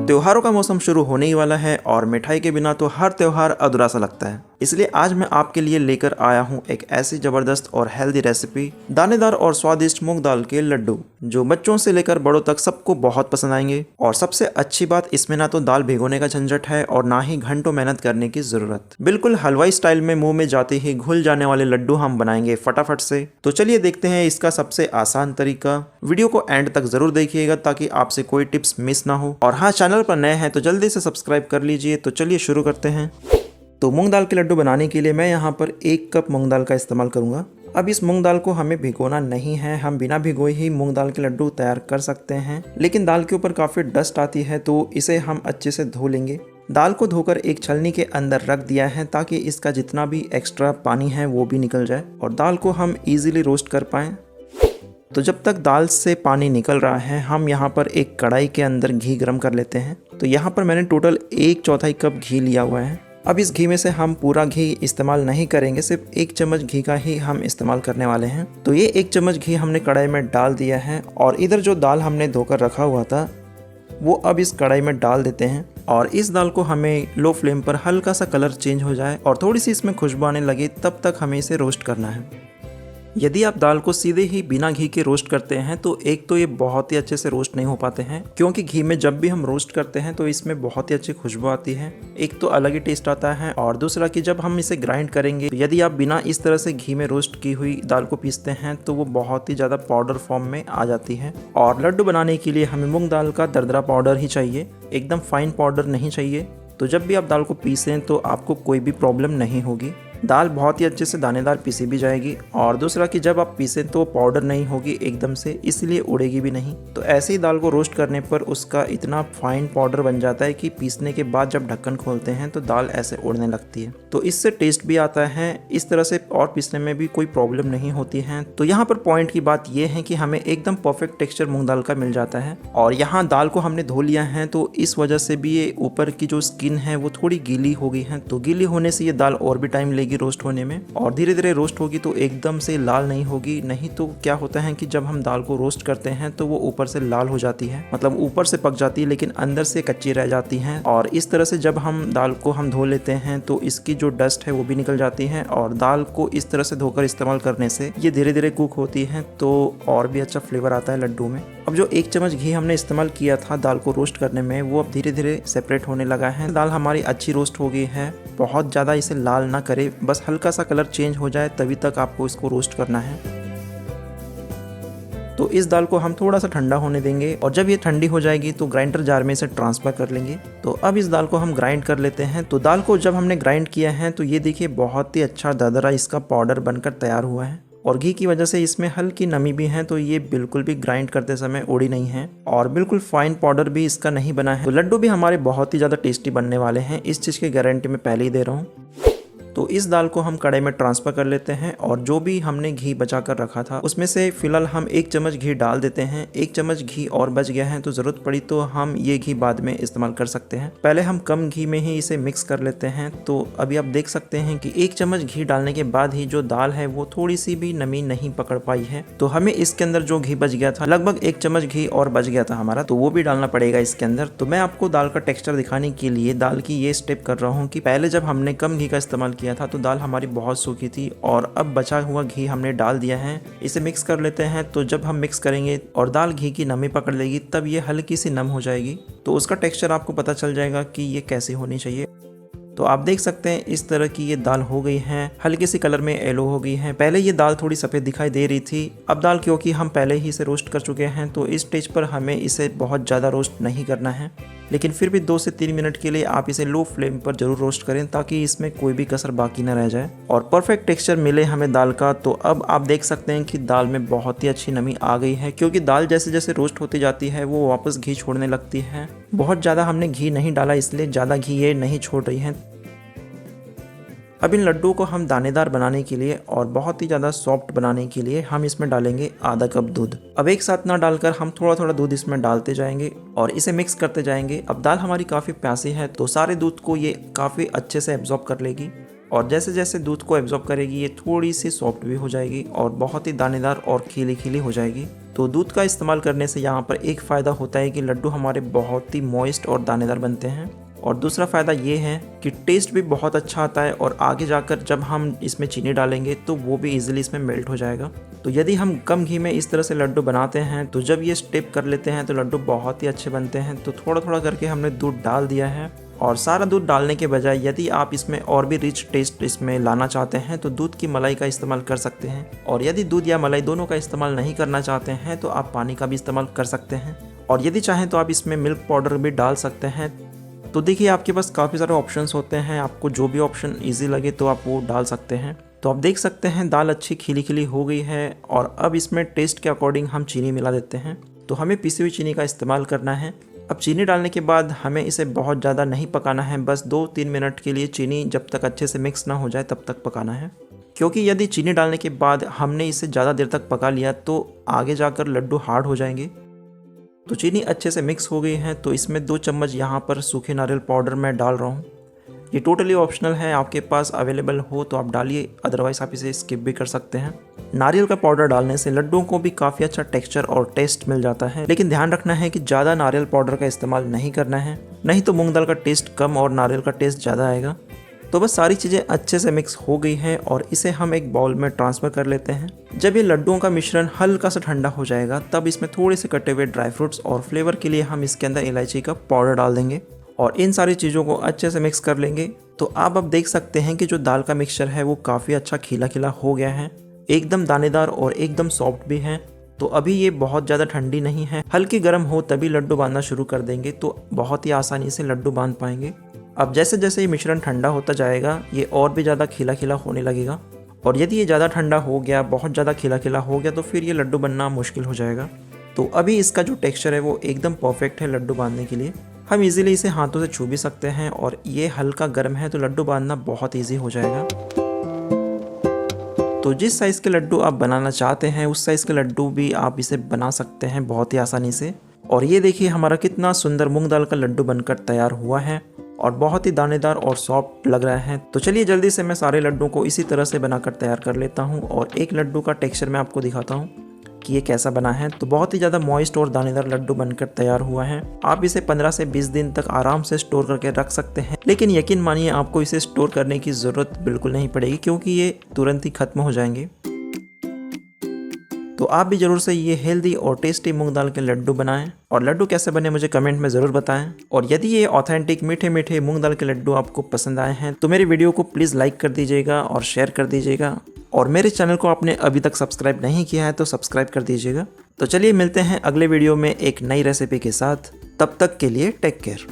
त्योहारों का मौसम शुरू होने ही वाला है और मिठाई के बिना तो हर त्योहार अधूरा सा लगता है। इसलिए आज मैं आपके लिए लेकर आया हूँ एक ऐसी जबरदस्त और हेल्दी रेसिपी, दानेदार और स्वादिष्ट मूंग दाल के लड्डू, जो बच्चों से लेकर बड़ों तक सबको बहुत पसंद आएंगे। और सबसे अच्छी बात, इसमें ना तो दाल भिगोने का झंझट है और ना ही घंटों मेहनत करने की जरूरत। बिल्कुल हलवाई स्टाइल में मुंह में जाते ही घुल जाने वाले लड्डू हम बनाएंगे फटाफट से। तो चलिए देखते हैं इसका सबसे आसान तरीका। वीडियो को एंड तक जरूर देखिएगा ताकि आपसे कोई टिप्स मिस ना हो। और हाँ, चैनल पर नए हैं तो जल्दी से सब्सक्राइब कर लीजिए। तो चलिए शुरू करते हैं। तो मूंग दाल के लड्डू बनाने के लिए मैं यहाँ पर 1 कप मूंग दाल का इस्तेमाल करूँगा। अब इस मूंग दाल को हमें भिगोना नहीं है, हम बिना भिगोए ही मूंग दाल के लड्डू तैयार कर सकते हैं। लेकिन दाल के ऊपर काफ़ी डस्ट आती है तो इसे हम अच्छे से धो लेंगे। दाल को धोकर एक छलनी के अंदर रख दिया है ताकि इसका जितना भी एक्स्ट्रा पानी है वो भी निकल जाए और दाल को हम इजीली रोस्ट कर पाएँ। तो जब तक दाल से पानी निकल रहा है, हम यहाँ पर एक कढ़ाई के अंदर घी गर्म कर लेते हैं। तो यहाँ पर मैंने टोटल 1/4 कप घी लिया हुआ है। अब इस घी में से हम पूरा घी इस्तेमाल नहीं करेंगे, सिर्फ 1 चम्मच घी का ही हम इस्तेमाल करने वाले हैं। तो ये 1 चम्मच घी हमने कढ़ाई में डाल दिया है और इधर जो दाल हमने धोकर रखा हुआ था वो अब इस कढ़ाई में डाल देते हैं। और इस दाल को हमें लो फ्लेम पर हल्का सा कलर चेंज हो जाए और थोड़ी सी इसमें खुशबू आने लगे तब तक हमें इसे रोस्ट करना है। यदि आप दाल को सीधे ही बिना घी के रोस्ट करते हैं तो एक तो ये बहुत ही अच्छे से रोस्ट नहीं हो पाते हैं, क्योंकि घी में जब भी हम रोस्ट करते हैं तो इसमें बहुत ही अच्छी खुशबू आती है, एक तो अलग ही टेस्ट आता है। और दूसरा कि जब हम इसे ग्राइंड करेंगे, यदि आप बिना इस तरह से घी में रोस्ट की हुई दाल को पीसते हैं तो वो बहुत ही ज़्यादा पाउडर फॉर्म में आ जाती है। और लड्डू बनाने के लिए हमें मूंग दाल का दरदरा पाउडर ही चाहिए, एकदम फाइन पाउडर नहीं चाहिए। तो जब भी आप दाल को पीसें तो आपको कोई भी प्रॉब्लम नहीं होगी, दाल बहुत ही अच्छे से दानेदार पीसी भी जाएगी। और दूसरा कि जब आप पीसें तो पाउडर नहीं होगी एकदम से, इसलिए उड़ेगी भी नहीं। तो ऐसे ही दाल को रोस्ट करने पर उसका इतना फाइन पाउडर बन जाता है कि पीसने के बाद जब ढक्कन खोलते हैं तो दाल ऐसे उड़ने लगती है। तो इससे टेस्ट भी आता है, इस तरह से और पीसने में भी कोई प्रॉब्लम नहीं होती है। तो यहाँ पर पॉइंट की बात यह है कि हमें एकदम परफेक्ट टेक्सचर मूंग दाल का मिल जाता है। और यहाँ दाल को हमने धो लिया है तो इस वजह से भी ये ऊपर की जो स्किन है वो थोड़ी गीली हो गई है। तो गीली होने से ये दाल और भी टाइम लेगी रोस्ट होने में, और धीरे धीरे रोस्ट होगी तो एकदम से लाल नहीं होगी। नहीं तो क्या होता है कि जब हम दाल को रोस्ट करते हैं तो वो ऊपर से लाल हो जाती है, मतलब ऊपर से पक जाती है लेकिन अंदर से कच्ची रह जाती है। और इस तरह से जब हम दाल को धो लेते हैं तो इसकी जो डस्ट है वो भी निकल जाती है। और दाल को इस तरह से धोकर इस्तेमाल करने से ये धीरे धीरे कुक होती है तो और भी अच्छा फ्लेवर आता है लड्डू में। अब जो 1 चम्मच घी हमने इस्तेमाल किया था दाल को रोस्ट करने में, वो अब धीरे धीरे सेपरेट होने लगा है। दाल हमारी अच्छी रोस्ट हो गई है, बहुत ज़्यादा इसे लाल ना करे, बस हल्का सा कलर चेंज हो जाए तभी तक आपको इसको रोस्ट करना है। तो इस दाल को हम थोड़ा सा ठंडा होने देंगे और जब ये ठंडी हो जाएगी तो ग्राइंडर जार में इसे ट्रांसफर कर लेंगे। तो अब इस दाल को हम ग्राइंड कर लेते हैं। तो दाल को जब हमने ग्राइंड किया है तो ये देखिए बहुत ही अच्छा दरदरा इसका पाउडर बनकर तैयार हुआ है। और घी की वजह से इसमें हल्की नमी भी है तो ये बिल्कुल भी ग्राइंड करते समय उड़ी नहीं है और बिल्कुल फाइन पाउडर भी इसका नहीं बना है। तो लड्डू भी हमारे बहुत ही ज़्यादा टेस्टी बनने वाले हैं, इस चीज़ की गारंटी मैं पहले ही दे रहा हूँ। तो इस दाल को हम कढ़ाई में ट्रांसफ़र कर लेते हैं और जो भी हमने घी बचा कर रखा था उसमें से फिलहाल हम 1 चम्मच घी डाल देते हैं। 1 चम्मच घी और बच गया है तो ज़रूरत पड़ी तो हम ये घी बाद में इस्तेमाल कर सकते हैं। पहले हम कम घी में ही इसे मिक्स कर लेते हैं। तो अभी आप देख सकते हैं कि 1 चम्मच घी डालने के बाद ही जो दाल है वो थोड़ी सी भी नमी नहीं पकड़ पाई है। तो हमें इसके अंदर जो घी बच गया था, लगभग 1 चम्मच घी और बच गया था हमारा, तो वो भी डालना पड़ेगा इसके अंदर। तो मैं आपको दाल का टेक्स्चर दिखाने के लिए दाल की ये स्टेप कर रहा हूँ कि पहले जब हमने कम घी का इस्तेमाल किया था तो दाल हमारी बहुत सूखी थी और अब बचा हुआ घी हमने डाल दिया है। इसे मिक्स कर लेते हैं। तो जब हम मिक्स करेंगे और दाल घी की नमी पकड़ लेगी तब ये हल्की सी नम हो जाएगी, तो उसका टेक्सचर आपको पता चल जाएगा कि ये कैसी होनी चाहिए। तो आप देख सकते हैं इस तरह की ये दाल हो गई है, हल्के सी कलर में येलो हो गई है। पहले ये दाल थोड़ी सफ़ेद दिखाई दे रही थी, अब दाल क्योंकि हम पहले ही इसे रोस्ट कर चुके हैं तो इस स्टेज पर हमें इसे बहुत ज़्यादा रोस्ट नहीं करना है, लेकिन फिर भी 2 से 3 मिनट के लिए आप इसे लो फ्लेम पर जरूर रोस्ट करें ताकि इसमें कोई भी कसर बाकी ना रह जाए और परफेक्ट टेक्सचर मिले हमें दाल का। तो अब आप देख सकते हैं कि दाल में बहुत ही अच्छी नमी आ गई है, क्योंकि दाल जैसे जैसे रोस्ट होती जाती है वो वापस घी छोड़ने लगती है। बहुत ज़्यादा हमने घी नहीं डाला इसलिए ज़्यादा घी ये नहीं छोड़ रही है। अब इन लड्डुओं को हम दानेदार बनाने के लिए और बहुत ही ज़्यादा सॉफ्ट बनाने के लिए हम इसमें डालेंगे आधा कप दूध। अब एक साथ ना डालकर हम थोड़ा थोड़ा दूध इसमें डालते जाएंगे और इसे मिक्स करते जाएंगे। अब दाल हमारी काफ़ी प्यासी है तो सारे दूध को ये काफ़ी अच्छे से एब्जॉर्ब कर लेगी और जैसे जैसे दूध को एब्जॉर्ब करेगी ये थोड़ी सी सॉफ्ट भी हो जाएगी और बहुत ही दानेदार और खीली खीली हो जाएगी। तो दूध का इस्तेमाल करने से यहाँ पर एक फ़ायदा होता है कि लड्डू हमारे बहुत ही मॉइस्ट और दानेदार बनते हैं, और दूसरा फ़ायदा ये है कि टेस्ट भी बहुत अच्छा आता है, और आगे जाकर जब हम इसमें चीनी डालेंगे तो वो भी इजीली इसमें मेल्ट हो जाएगा। तो यदि हम कम घी में इस तरह से लड्डू बनाते हैं तो जब ये स्टेप कर लेते हैं तो लड्डू बहुत ही अच्छे बनते हैं। तो थोड़ा थोड़ा करके हमने दूध डाल दिया है, और सारा दूध डालने के बजाय यदि आप इसमें और भी रिच टेस्ट इसमें लाना चाहते हैं तो दूध की मलाई का इस्तेमाल कर सकते हैं, और यदि दूध या मलाई दोनों का इस्तेमाल नहीं करना चाहते हैं तो आप पानी का भी इस्तेमाल कर सकते हैं, और यदि चाहें तो आप इसमें मिल्क पाउडर भी डाल सकते हैं। तो देखिए आपके पास काफ़ी सारे ऑप्शंस होते हैं, आपको जो भी ऑप्शन ईजी लगे तो आप वो डाल सकते हैं। तो आप देख सकते हैं दाल अच्छी खिली खिली हो गई है, और अब इसमें टेस्ट के अकॉर्डिंग हम चीनी मिला देते हैं। तो हमें पिसी हुई चीनी का इस्तेमाल करना है। अब चीनी डालने के बाद हमें इसे बहुत ज़्यादा नहीं पकाना है, बस 2-3 मिनट के लिए चीनी जब तक अच्छे से मिक्स ना हो जाए तब तक पकाना है, क्योंकि यदि चीनी डालने के बाद हमने इसे ज़्यादा देर तक पका लिया तो आगे जाकर लड्डू हार्ड हो जाएंगे। तो चीनी अच्छे से मिक्स हो गई है, तो इसमें 2 चम्मच यहाँ पर सूखे नारियल पाउडर मैं डाल रहा हूँ। ये टोटली ऑप्शनल है, आपके पास अवेलेबल हो तो आप डालिए, अदरवाइज आप इसे स्किप भी कर सकते हैं। नारियल का पाउडर डालने से लड्डुओं को भी काफ़ी अच्छा टेक्सचर और टेस्ट मिल जाता है, लेकिन ध्यान रखना है कि ज़्यादा नारियल पाउडर का इस्तेमाल नहीं करना है, नहीं तो मूंग दाल का टेस्ट कम और नारियल का टेस्ट ज़्यादा आएगा। तो बस सारी चीज़ें अच्छे से मिक्स हो गई हैं, और इसे हम एक बाउल में ट्रांसफ़र कर लेते हैं। जब ये लड्डुओं का मिश्रण हल्का सा ठंडा हो जाएगा तब इसमें थोड़े से कटे हुए ड्राई फ्रूट्स और फ्लेवर के लिए हम इसके अंदर इलायची का पाउडर डाल देंगे, और इन सारी चीज़ों को अच्छे से मिक्स कर लेंगे। तो आप अब देख सकते हैं कि जो दाल का मिक्सचर है वो काफ़ी अच्छा खिला खिला हो गया है, एकदम दानेदार और एकदम सॉफ्ट भी है। तो अभी ये बहुत ज़्यादा ठंडी नहीं है, हल्की गर्म हो तभी लड्डू बांधना शुरू कर देंगे, तो बहुत ही आसानी से लड्डू बांध पाएंगे। अब जैसे जैसे ये मिश्रण ठंडा होता जाएगा ये और भी ज़्यादा खिला खिला होने लगेगा, और यदि ये ज़्यादा ठंडा हो गया, बहुत ज़्यादा खिला खिला हो गया तो फिर ये लड्डू बनना मुश्किल हो जाएगा। तो अभी इसका जो टेक्सचर है वो एकदम परफेक्ट है लड्डू बांधने के लिए। हम इजीली इसे हाथों से छू भी सकते हैं, और ये हल्का गर्म है तो लड्डू बांधना बहुत इजी हो जाएगा। तो जिस साइज़ के लड्डू आप बनाना चाहते हैं उस साइज़ के लड्डू भी आप इसे बना सकते हैं बहुत ही आसानी से। और ये देखिए हमारा कितना सुंदर मूंग दाल का लड्डू बनकर तैयार हुआ है, और बहुत ही दानेदार और सॉफ्ट लग रहा है। तो चलिए जल्दी से मैं सारे लड्डू को इसी तरह से बनाकर तैयार कर लेता हूँ, और एक लड्डू का टेक्सचर मैं आपको दिखाता हूँ कि ये कैसा बना है। तो बहुत ही ज़्यादा मॉइस्ट और दानेदार लड्डू बनकर तैयार हुआ है। आप इसे 15 से 20 दिन तक आराम से स्टोर करके रख सकते हैं, लेकिन यकीन मानिए आपको इसे स्टोर करने की ज़रूरत बिल्कुल नहीं पड़ेगी, क्योंकि ये तुरंत ही खत्म हो जाएंगे। तो आप भी ज़रूर से ये हेल्दी और टेस्टी मूंग दाल के लड्डू बनाएं, और लड्डू कैसे बने मुझे कमेंट में ज़रूर बताएं। और यदि ये ऑथेंटिक मीठे मीठे मूंग दाल के लड्डू आपको पसंद आए हैं तो मेरे वीडियो को प्लीज़ लाइक कर दीजिएगा और शेयर कर दीजिएगा, और मेरे चैनल को आपने अभी तक सब्सक्राइब नहीं किया है तो सब्सक्राइब कर दीजिएगा। तो चलिए मिलते हैं अगले वीडियो में एक नई रेसिपी के साथ, तब तक के लिए टेक केयर।